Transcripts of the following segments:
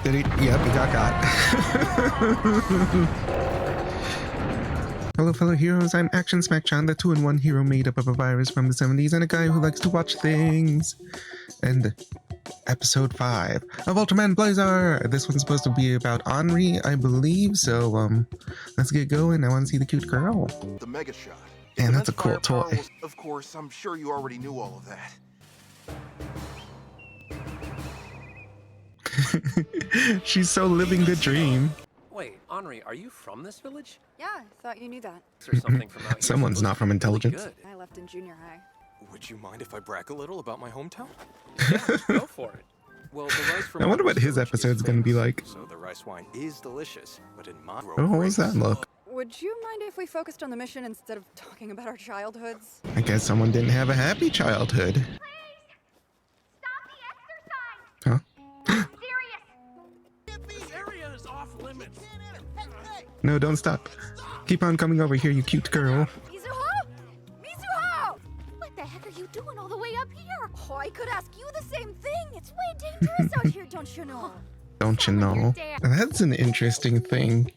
Did he? Yep, he got got. Hello, fellow heroes. I'm Action Smacchan, the 2-in-1 hero made up of a virus from the 70s and a guy who likes to watch things. And episode 5 of Ultraman Blazar. This one's supposed to be about Henri, I believe. So, let's get going. I want to see the cute girl. The mega shot. And that's a cool toy. Of course, I'm sure you already knew all of that. She's so living the dream. Wait, Henri, are you from this village? Yeah, I thought you knew that. Or something from out here? Someone's not from intelligence. Really I left in junior high. Would you mind if I brag a little about my hometown? Yeah, go for it. Well, the rice from I wonder what his episode's gonna be like. So the rice wine is delicious, but in my Oh, what does that look? Would you mind if we focused on the mission instead of talking about our childhoods? I guess someone didn't have a happy childhood. Please! Stop the exercise! Huh? Serious! This area is off limits. No, don't stop. Keep on coming over here, you cute girl. Mizuho! Mizuho! What the heck are you doing all the way up here? Oh, I could ask you the same thing. It's way dangerous out here, don't you know? Don't you know? That's an interesting thing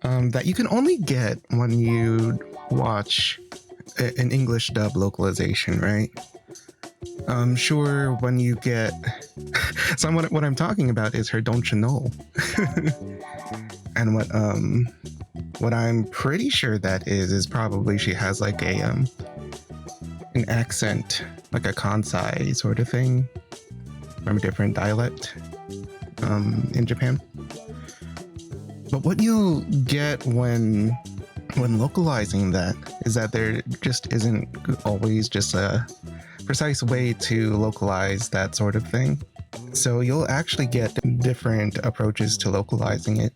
that you can only get when you watch an English dub localization, right? Sure, when you get... So what I'm talking about is her don't you know. And what I'm pretty sure that is probably she has like a an accent, like a Kansai sort of thing from a different dialect in Japan. But what you'll get when localizing that is that there just isn't always just a precise way to localize that sort of thing. So you'll actually get different approaches to localizing it.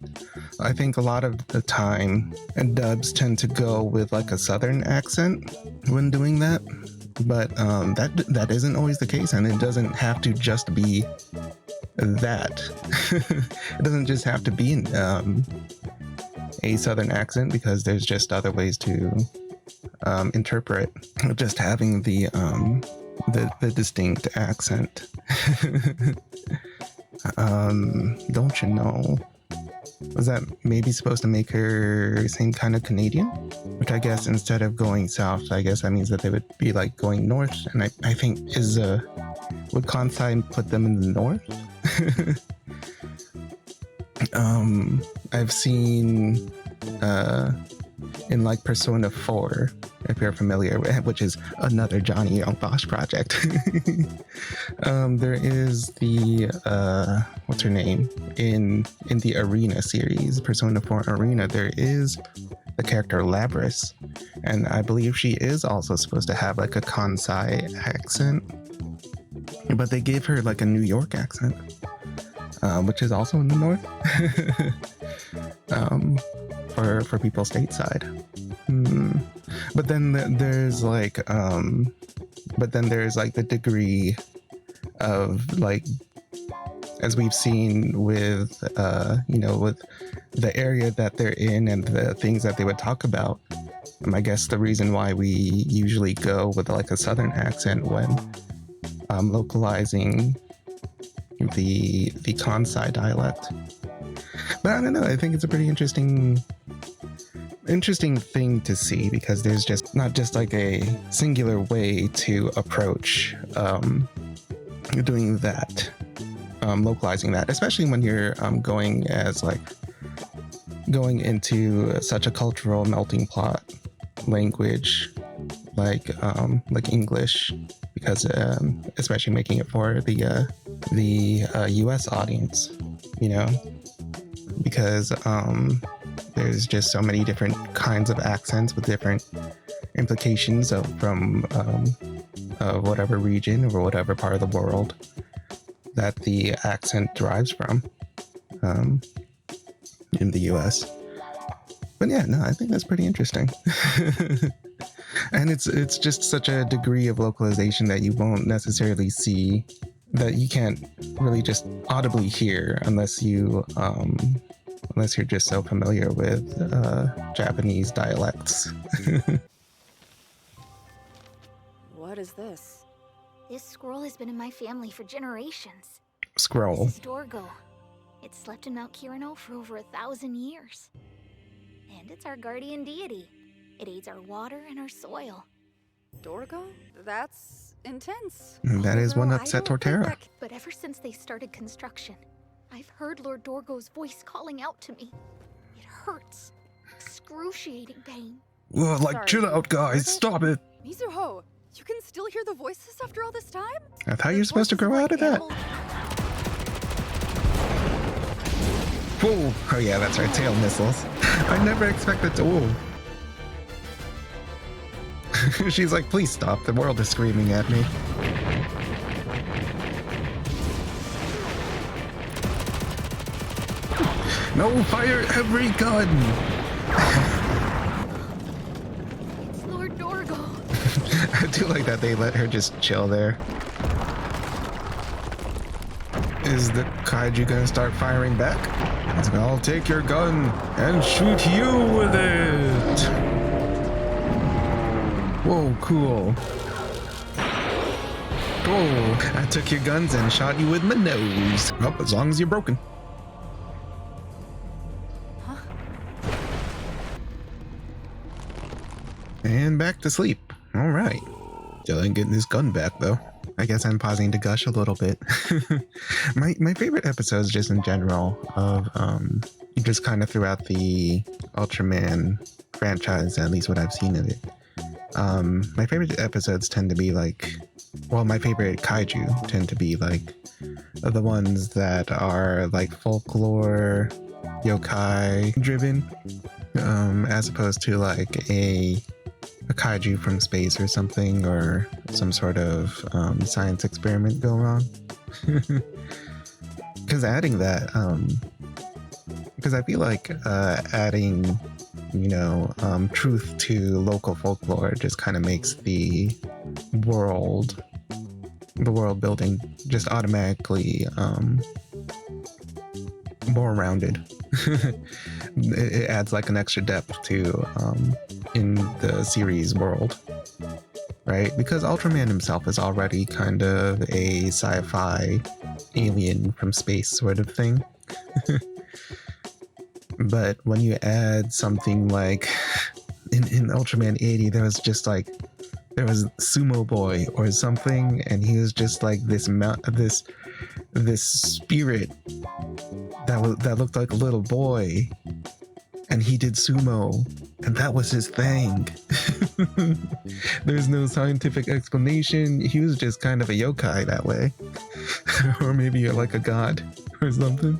I think a lot of the time dubs tend to go with like a southern accent when doing that, but that isn't always the case, and it doesn't have to just be that. It doesn't just have to be a southern accent, because there's just other ways to interpret just having the distinct accent. Don't you know? Was that maybe supposed to make her same kind of Canadian? Which I guess instead of going south, I guess that means that they would be like going north. And I think would Kansai put them in the north? I've seen in like Persona 4, if you're familiar, which is another Johnny Young Bosch project. There is the what's her name in the Arena series, Persona 4 Arena. There is the character Labris, and I believe she is also supposed to have like a Kansai accent, but they gave her like a New York accent, which is also in the north. For people stateside. But then there's like the degree of like, as we've seen with with the area that they're in and the things that they would talk about. I guess the reason why we usually go with like a southern accent when localizing the Kansai dialect. But I don't know, I think it's a pretty interesting thing to see, because there's just not just like a singular way to approach doing that, localizing that, especially when you're going into such a cultural melting pot language like English, because especially making it for the US audience, because there's just so many different kinds of accents with different implications from whatever region or whatever part of the world that the accent derives from in the US. But yeah, no, I think that's pretty interesting. And it's just such a degree of localization that you won't necessarily see, that you can't really just audibly hear unless you're just so familiar with Japanese dialects. What is this? This scroll has been in my family for generations. Scroll. This is Dorgo. It slept in Mount Kirino for over 1,000 years. And it's our guardian deity. It aids our water and our soil. Dorgo? That's intense. That is one Although upset I don't think Torterra. that But ever since they started construction, I've heard Lord Dorgo's voice calling out to me. It hurts. Excruciating pain. Whoa, like, Sorry, chill out, guys. heard it? Stop it. Mizuho, you can still hear the voices after all this time? I thought you The were supposed to voices grow like out of that. animal- Whoa. Oh, yeah, that's right. Tail missiles. I never expected to. Whoa. She's like, please stop. The world is screaming at me. No, fire every gun. It's Lord Dorgo. I do like that they let her just chill there. Is the kaiju gonna start firing back? It's like, I'll take your gun and shoot you with it. Whoa, cool. Whoa, I took your guns and shot you with my nose. Oh, as long as you're broken. And back to sleep. All right. Still ain't getting this gun back though. I guess I'm pausing to gush a little bit. my favorite episodes just in general of just kind of throughout the Ultraman franchise, at least what I've seen of it. My favorite episodes tend to be like, well, my favorite kaiju tend to be like the ones that are like folklore, yokai driven, as opposed to like a kaiju from space or something, or some sort of science experiment go wrong. Because adding that, because I feel like adding, truth to local folklore just kind of makes the world building just automatically more rounded. It adds like an extra depth to in the series world, right? Because Ultraman himself is already kind of a sci-fi alien from space sort of thing. But when you add something like in Ultraman 80, there was Sumo Boy or something, and he was just like this spirit that looked like a little boy, and he did sumo, and that was his thing. There's no scientific explanation. He was just kind of a yokai that way. Or maybe you're like a god or something.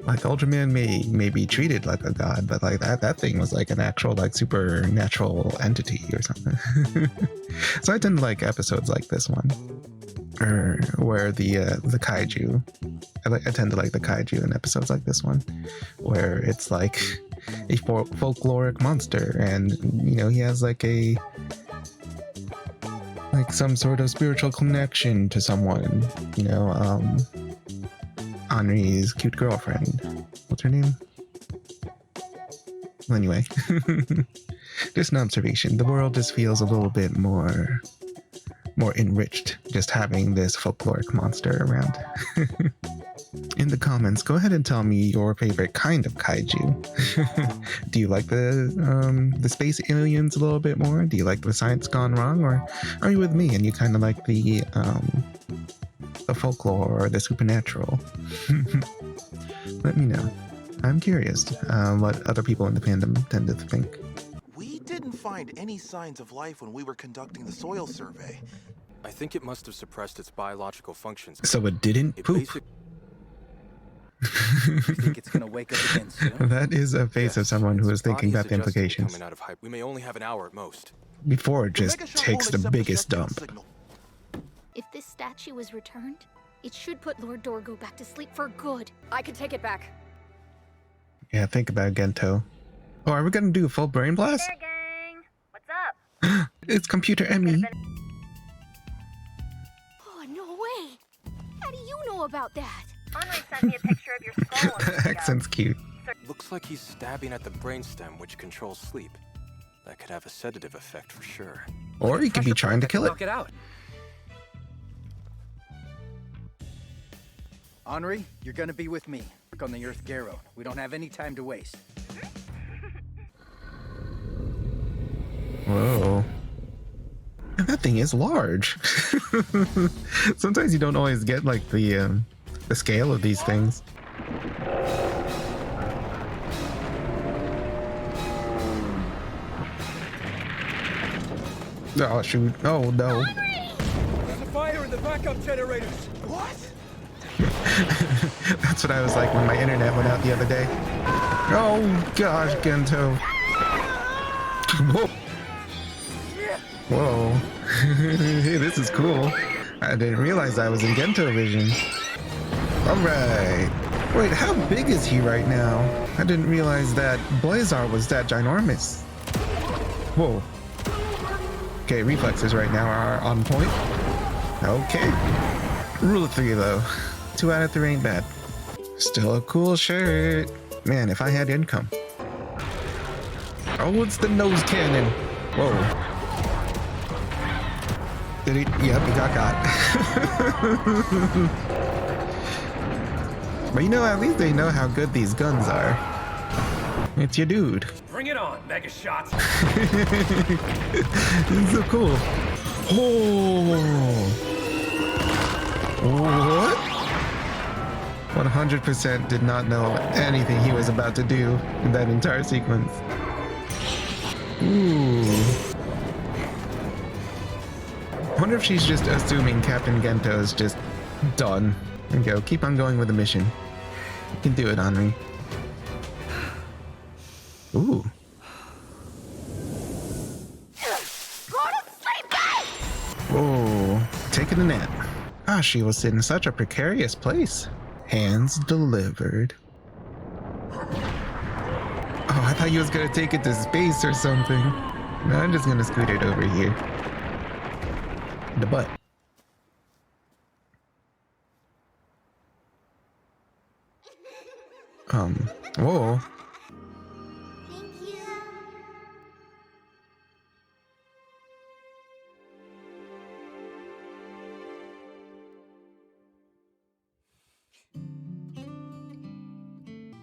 Like Ultraman may be treated like a god, but like that thing was like an actual like supernatural entity or something. So I tend to like episodes like this one, or where the kaiju. I tend to like the kaiju in episodes like this one, where it's like a folkloric monster, and he has like some sort of spiritual connection to someone. Henri's cute girlfriend. What's her name? Well, anyway, just an observation. The world just feels a little bit more enriched just having this folkloric monster around. In the comments, go ahead and tell me your favorite kind of kaiju. Do you like the space aliens a little bit more? Do you like the science gone wrong, or are you with me and you kind of like the folklore or the supernatural? Let me know. I'm curious what other people in the fandom tend to think. We didn't find any signs of life when we were conducting the soil survey. I think it must have suppressed its biological functions. So it didn't It poop. You think it's gonna wake up again soon? That is a face of someone who is thinking about the implications Coming out of hype. We may only have an hour at most. before it The just Mega Shot takes won't the accept biggest shutdown dump. signal. If this statue is returned, it should put Lord Dorgo back to sleep for good. I can take it back. Yeah, think about it, Gento. Oh, are we gonna do a full brain blast? Hey, gang. What's up? It's Computer Emmy. Oh, no way! How do you know about that? Henri sent me a picture of your skull. a week ago. Accent's cute. Looks like he's stabbing at the brainstem, which controls sleep. That could have a sedative effect for sure. Or he could be Pressure trying to point that kill can it. knock it out. Henri, you're gonna be with me. Work on the Earth Garrow. We don't have any time to waste. Whoa. That thing is large. Sometimes you don't always get like the scale of these things. Oh shoot! Oh no! There's a fire in the backup generators. What? That's what I was like when my internet went out the other day. Oh gosh, Gento! Whoa! Whoa! Hey, this is cool. I didn't realize I was in Gento vision. All right. Wait, how big is he right now? I didn't realize that Blazar was that ginormous. Whoa. Okay, reflexes right now are on point. Okay. Rule of 3 though. 2 out of 3 ain't bad. Still a cool shirt. Man, if I had income. Oh, it's the nose cannon. Whoa. Did he? Yep, he got got. But you know, at least they know how good these guns are. It's your dude. Bring it on, mega shots. This is so cool. Oh. What? 100% did not know anything he was about to do in that entire sequence. Ooh. Wonder if she's just assuming Captain Gento is just done. And go, keep on going with the mission. You can do it, Henri. Ooh. Oh, taking a nap. Ah, she was in such a precarious place. Hands delivered. Oh, I thought you was gonna take it to space or something. No, I'm just gonna scoot it over here. The butt. Whoa.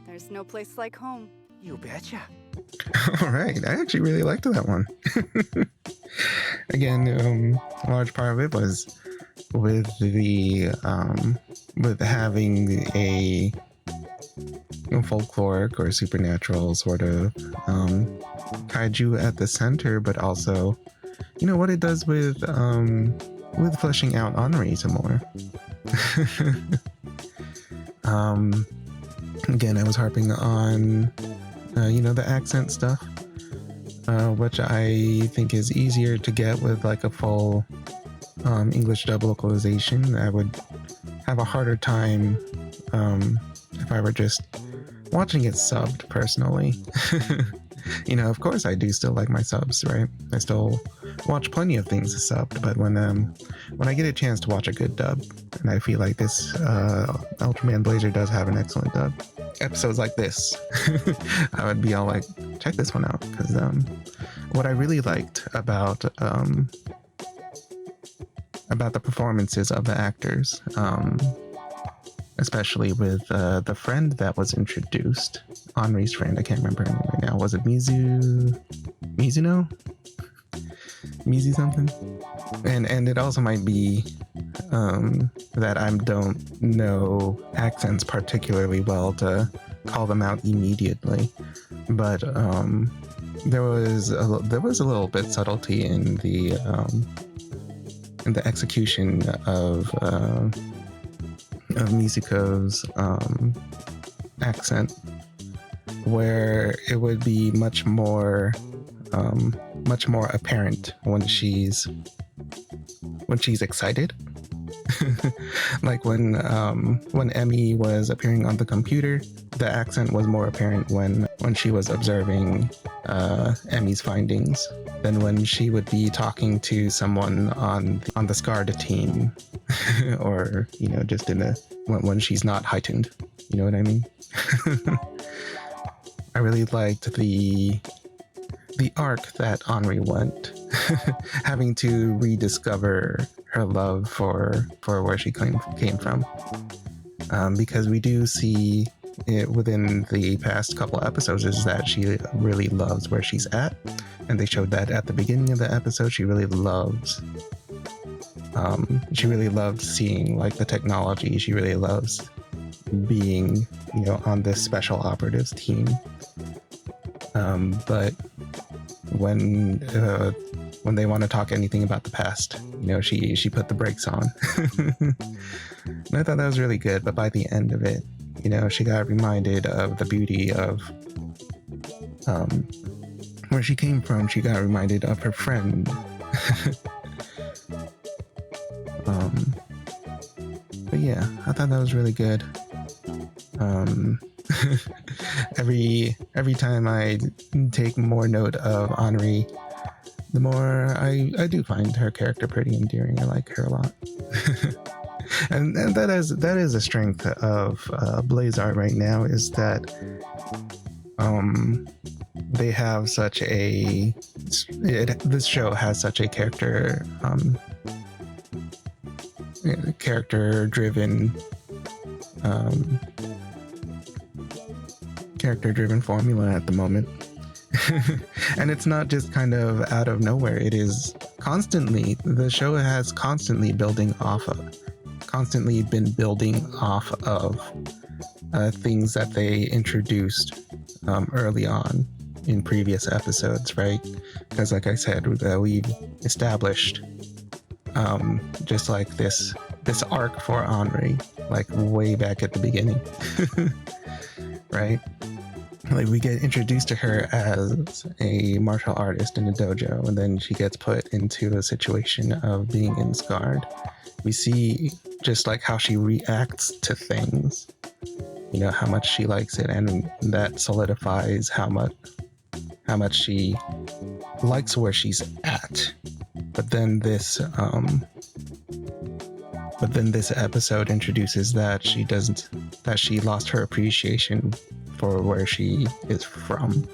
There's no place like home. You betcha. All right, I actually really liked that one. Again, a large part of it was with the with having a folkloric or supernatural sort of kaiju at the center, but also, you know, what it does with fleshing out Henri some more. Again, I was harping on you know, the accent stuff, which I think is easier to get with like a full English dub localization. I would have a harder time if I were just watching it subbed personally. You know, of course I do still like my subs, right? I still watch plenty of things subbed, but when I get a chance to watch a good dub, and I feel like this Ultraman Blazar does have an excellent dub. Episodes like this, I would be all like, check this one out, because what I really liked about the performances of the actors, especially with the friend that was introduced, Henri's friend, I can't remember her name right now. Was it Mizuno? Mizu something? And it also might be that I don't know accents particularly well to call them out immediately, but there was a little bit subtlety in the execution of Mizuko's accent, where it would be much more apparent when she's excited. Like when Emmy was appearing on the computer, the accent was more apparent when she was observing Emmy's findings than when she would be talking to someone on the Scarred team, or, you know, just when she's not heightened. You know what I mean? I really liked the arc that Henri went, having to rediscover her love for where she came from. because we do see it within the past couple episodes is that she really loves where she's at, and they showed that at the beginning of the episode. She really loves seeing like the technology. She really loves being, on this special operatives team. But when they want to talk anything about the past, she put the brakes on. And I thought that was really good. But by the end of it, she got reminded of the beauty of where she came from. She got reminded of her friend. But yeah, I thought that was really good. Every time I take more note of Henri, the more I do find her character pretty endearing. I like her a lot. and that is a strength of Blazar right now, is that they have such a this show has such a character driven formula at the moment. And it's not just kind of out of nowhere. It is constantly, the show has constantly been building off of things that they introduced early on in previous episodes, right? Because like I said, we've established just like this arc for Henri, like way back at the beginning. Right? Like we get introduced to her as a martial artist in a dojo, and then she gets put into a situation of being enscarred. We see just like how she reacts to things, how much she likes it, and that solidifies how much she likes where she's at. But then this episode introduces that she lost her appreciation for where she is from.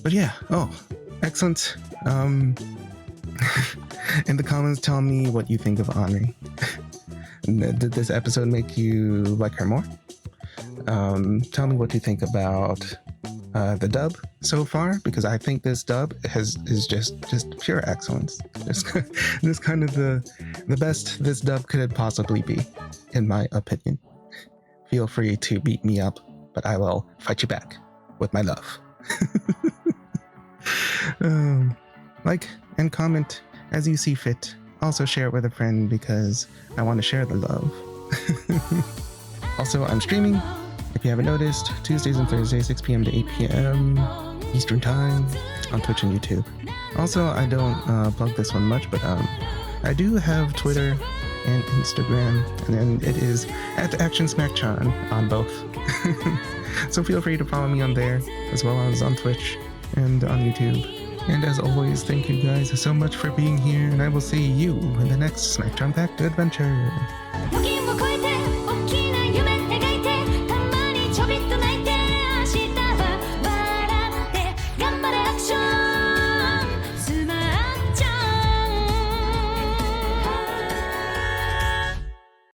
But yeah, excellent. In the comments, tell me what you think of Henri. Did this episode make you like her more? Tell me what you think about the dub so far, because I think this dub is just pure excellence. This kind of the best this dub could possibly be, in my opinion. Feel free to beat me up, but I will fight you back with my love. Like and comment as you see fit. Also share it with a friend, because I want to share the love. Also, I'm streaming, if you haven't noticed, Tuesdays and Thursdays, 6 p.m. to 8 p.m. Eastern Time on Twitch and YouTube. Also, I don't plug this one much, but I do have Twitter and Instagram, and then it is @Smacchan on both. So feel free to follow me on there, as well as on Twitch and on YouTube. And as always, thank you guys so much for being here, and I will see you in the next Smacchan Packed Adventure. 時を超えて大きな夢描いてたまにちょびっと